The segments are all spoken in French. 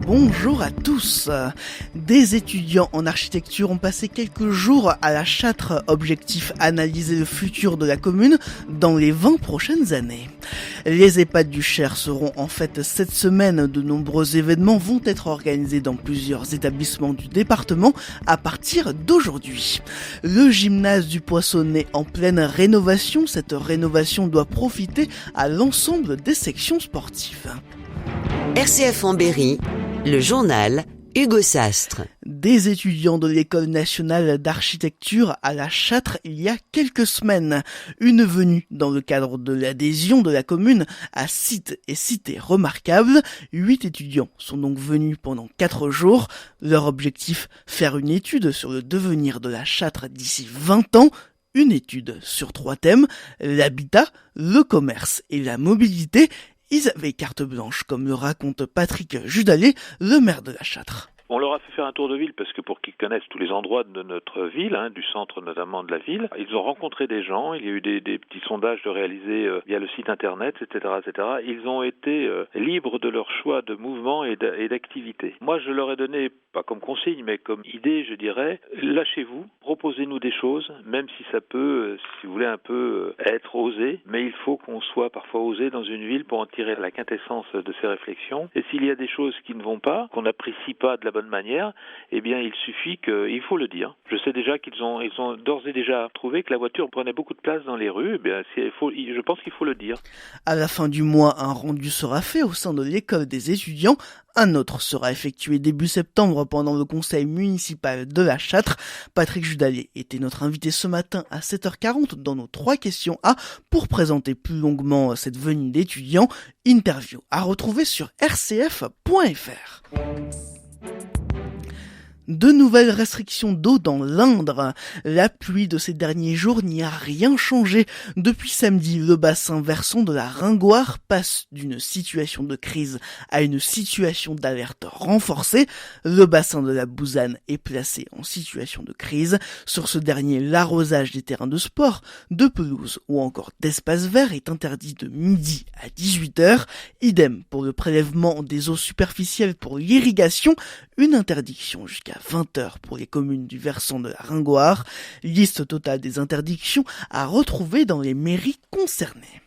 Bonjour à tous. Des étudiants en architecture ont passé quelques jours à la Châtre, objectif analyser le futur de la commune dans les 20 prochaines années. Les EHPAD du Cher seront en fait cette semaine. De nombreux événements vont être organisés dans plusieurs établissements du département à partir d'aujourd'hui. Le gymnase du Poissonnet en pleine rénovation. Cette rénovation doit profiter à l'ensemble des sections sportives. RCF en Berry, le journal Hugo Sastre. Des étudiants de l'École nationale d'architecture à la Châtre il y a quelques semaines. Une venue dans le cadre de l'adhésion de la commune à sites et cités remarquables. 8 étudiants sont donc venus pendant 4 jours. Leur objectif, faire une étude sur le devenir de la Châtre d'ici 20 ans. Une étude sur 3 thèmes, l'habitat, le commerce et la mobilité. Ils avaient carte blanche, comme le raconte Patrick Judalet, le maire de la Châtre. On leur a fait faire un tour de ville parce que pour qu'ils connaissent tous les endroits de notre ville, du centre notamment de la ville, ils ont rencontré des gens, il y a eu des petits sondages de réaliser via le site internet, etc., etc. Ils ont été libres de leur choix de mouvement et d'activité. Moi, je leur ai donné, pas comme consigne, mais comme idée, je dirais, lâchez-vous, proposez-nous des choses, même si ça peut, si vous voulez, un peu être osé, mais il faut qu'on soit parfois osé dans une ville pour en tirer la quintessence de ces réflexions. Et s'il y a des choses qui ne vont pas, qu'on n'apprécie pas de la bonne manière, eh bien il suffit il faut le dire. Je sais déjà qu'ils ont d'ores et déjà trouvé que la voiture prenait beaucoup de place dans les rues. Eh bien, je pense qu'il faut le dire. À la fin du mois, un rendu sera fait au sein de l'école des étudiants. Un autre sera effectué début septembre pendant le conseil municipal de la Châtre. Patrick Judalet était notre invité ce matin à 7h40 dans nos 3 questions A pour présenter plus longuement cette venue d'étudiants. Interview à retrouver sur rcf.fr. De nouvelles restrictions d'eau dans l'Indre. La pluie de ces derniers jours n'y a rien changé. Depuis samedi, le bassin versant de la Ringoire passe d'une situation de crise à une situation d'alerte renforcée. Le bassin de la Bouzanne est placé en situation de crise. Sur ce dernier, l'arrosage des terrains de sport, de pelouse ou encore d'espaces verts est interdit de midi à 18h. Idem pour le prélèvement des eaux superficielles pour l'irrigation, une interdiction jusqu'à 20h pour les communes du versant de la Ringoire. Liste totale des interdictions à retrouver dans les mairies concernées.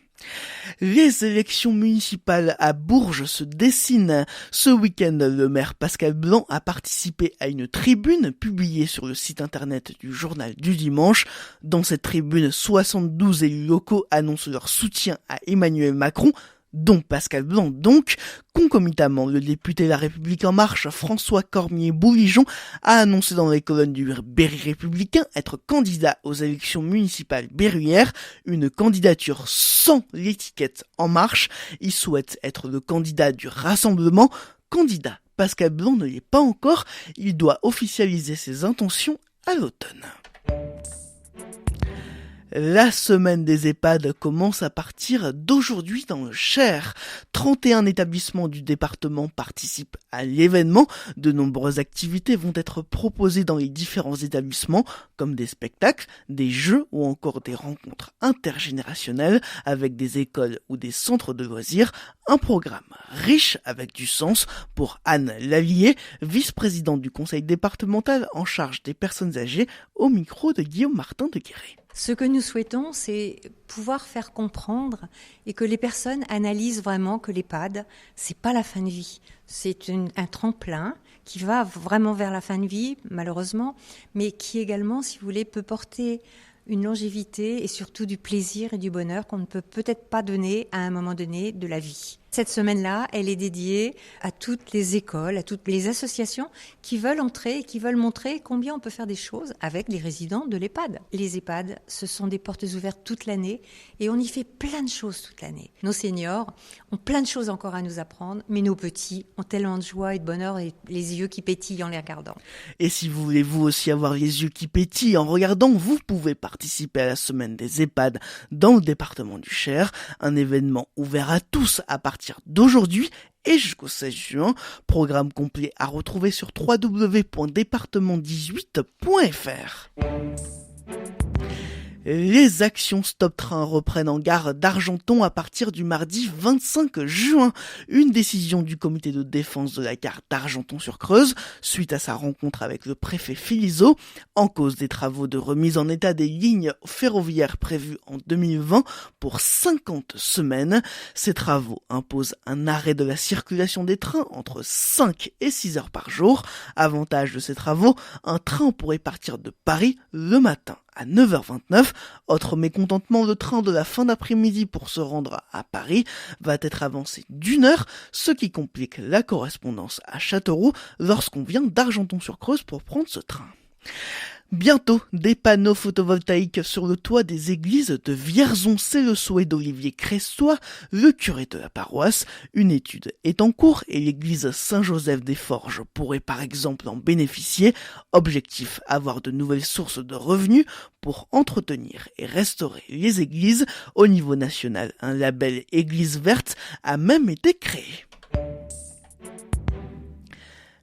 Les élections municipales à Bourges se dessinent. Ce week-end, le maire Pascal Blanc a participé à une tribune publiée sur le site internet du journal du dimanche. Dans cette tribune, 72 élus locaux annoncent leur soutien à Emmanuel Macron, dont Pascal Blanc donc. Concomitamment, le député La République En Marche, François Cormier-Bouligeon, a annoncé dans les colonnes du Berry républicain être candidat aux élections municipales berruyères, une candidature sans l'étiquette En Marche. Il souhaite être le candidat du Rassemblement. Candidat, Pascal Blanc ne l'est pas encore, il doit officialiser ses intentions à l'automne. La semaine des EHPAD commence à partir d'aujourd'hui dans le Cher. 31 établissements du département participent à l'événement. De nombreuses activités vont être proposées dans les différents établissements, comme des spectacles, des jeux ou encore des rencontres intergénérationnelles avec des écoles ou des centres de loisirs. Un programme riche avec du sens pour Anne Lallier, vice-présidente du conseil départemental en charge des personnes âgées, au micro de Guillaume Martin de Guéret. Ce que nous souhaitons, c'est pouvoir faire comprendre et que les personnes analysent vraiment que l'EHPAD, c'est pas la fin de vie. C'est un tremplin qui va vraiment vers la fin de vie, malheureusement, mais qui également, si vous voulez, peut porter une longévité et surtout du plaisir et du bonheur qu'on ne peut peut-être pas donner à un moment donné de la vie. Cette semaine-là, elle est dédiée à toutes les écoles, à toutes les associations qui veulent entrer et qui veulent montrer combien on peut faire des choses avec les résidents de l'EHPAD. Les EHPAD, ce sont des portes ouvertes toute l'année et on y fait plein de choses toute l'année. Nos seniors ont plein de choses encore à nous apprendre, mais nos petits ont tellement de joie et de bonheur et les yeux qui pétillent en les regardant. Et si vous voulez vous aussi avoir les yeux qui pétillent en regardant, vous pouvez participer à la semaine des EHPAD dans le département du Cher, un événement ouvert à tous à partir d'aujourd'hui et jusqu'au 16 juin. Programme complet à retrouver sur www.département18.fr. Les actions Stop Train reprennent en gare d'Argenton à partir du mardi 25 juin. Une décision du comité de défense de la gare d'Argenton-sur-Creuse suite à sa rencontre avec le préfet Philizot, en cause des travaux de remise en état des lignes ferroviaires prévus en 2020 pour 50 semaines. Ces travaux imposent un arrêt de la circulation des trains entre 5 et 6 heures par jour. Avantage de ces travaux, un train pourrait partir de Paris le matin à 9h29. Autre mécontentement, le train de la fin d'après-midi pour se rendre à Paris va être avancé d'1 heure, ce qui complique la correspondance à Châteauroux lorsqu'on vient d'Argenton-sur-Creuse pour prendre ce train. Bientôt, des panneaux photovoltaïques sur le toit des églises de Vierzon, c'est le souhait d'Olivier Crestois, le curé de la paroisse. Une étude est en cours et l'église Saint-Joseph des Forges pourrait par exemple en bénéficier. Objectif, avoir de nouvelles sources de revenus pour entretenir et restaurer les églises. Au niveau national, un label Église verte a même été créé.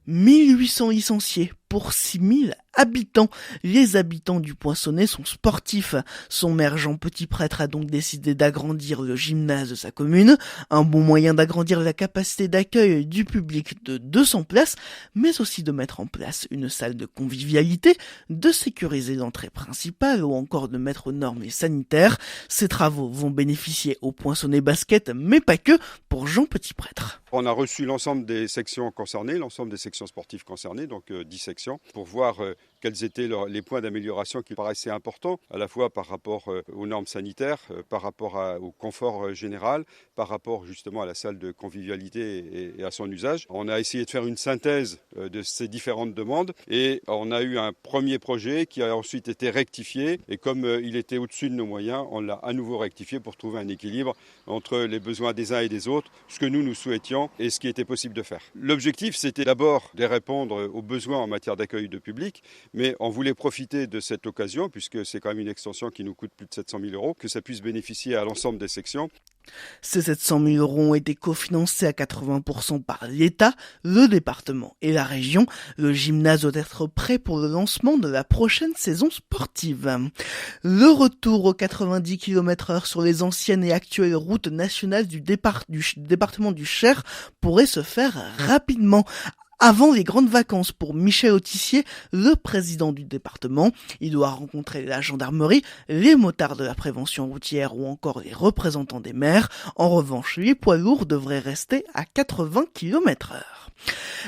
1800 licenciés pour 6000 habitants. Les habitants du Poinçonnet sont sportifs. Son maire Jean Petit-Prêtre a donc décidé d'agrandir le gymnase de sa commune. Un bon moyen d'agrandir la capacité d'accueil du public de 200 places, mais aussi de mettre en place une salle de convivialité, de sécuriser l'entrée principale ou encore de mettre aux normes les sanitaires. Ces travaux vont bénéficier au Poinçonnet Basket, mais pas que, pour Jean Petit-Prêtre. On a reçu l'ensemble des sections concernées, l'ensemble des sections sportives concernées, donc 10 sections, pour voir quels étaient les points d'amélioration qui paraissaient importants, à la fois par rapport aux normes sanitaires, par rapport au confort général, par rapport justement à la salle de convivialité et à son usage. On a essayé de faire une synthèse de ces différentes demandes et on a eu un premier projet qui a ensuite été rectifié et comme il était au-dessus de nos moyens, on l'a à nouveau rectifié pour trouver un équilibre entre les besoins des uns et des autres, ce que nous souhaitions et ce qui était possible de faire. L'objectif, c'était d'abord de répondre aux besoins en matière d'accueil de public, mais on voulait profiter de cette occasion, puisque c'est quand même une extension qui nous coûte plus de 700 000 €, que ça puisse bénéficier à l'ensemble des sections. Ces 700 000 € ont été cofinancés à 80% par l'État, le département et la région. Le gymnase doit être prêt pour le lancement de la prochaine saison sportive. Le retour aux 90 km/h sur les anciennes et actuelles routes nationales du département du Cher pourrait se faire rapidement. Avant les grandes vacances pour Michel Autissier, le président du département, il doit rencontrer la gendarmerie, les motards de la prévention routière ou encore les représentants des maires. En revanche, les poids lourds devraient rester à 80 km/h.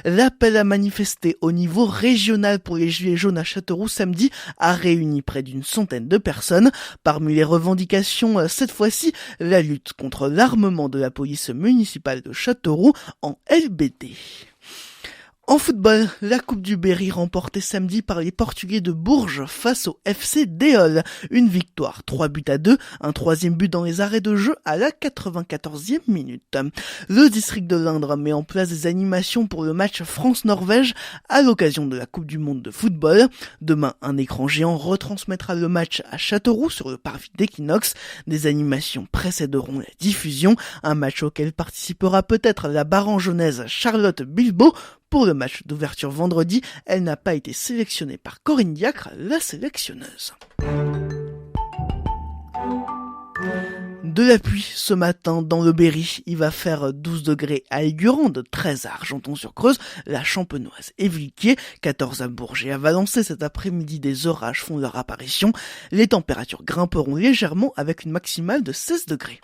L'appel à manifester au niveau régional pour les Gilets jaunes à Châteauroux samedi a réuni près d'une centaine de personnes. Parmi les revendications, cette fois-ci, la lutte contre l'armement de la police municipale de Châteauroux en LBD. En football, la Coupe du Berry remportée samedi par les Portugais de Bourges face au FC Déol. Une victoire, 3-2, un troisième but dans les arrêts de jeu à la 94e minute. Le district de l'Indre met en place des animations pour le match France-Norvège à l'occasion de la Coupe du Monde de football. Demain, un écran géant retransmettra le match à Châteauroux sur le parvis d'Equinox. Des animations précéderont la diffusion, un match auquel participera peut-être la barangeonnaise Charlotte Bilbao. Pour le match d'ouverture vendredi, elle n'a pas été sélectionnée par Corinne Diacre, la sélectionneuse. De la pluie ce matin dans le Berry, il va faire 12 degrés à Aigurande, 13 à Argenton-sur-Creuse, la Champenoise et Villequier, 14 à Bourges et à Valençay. Cet après-midi, des orages font leur apparition. Les températures grimperont légèrement avec une maximale de 16 degrés.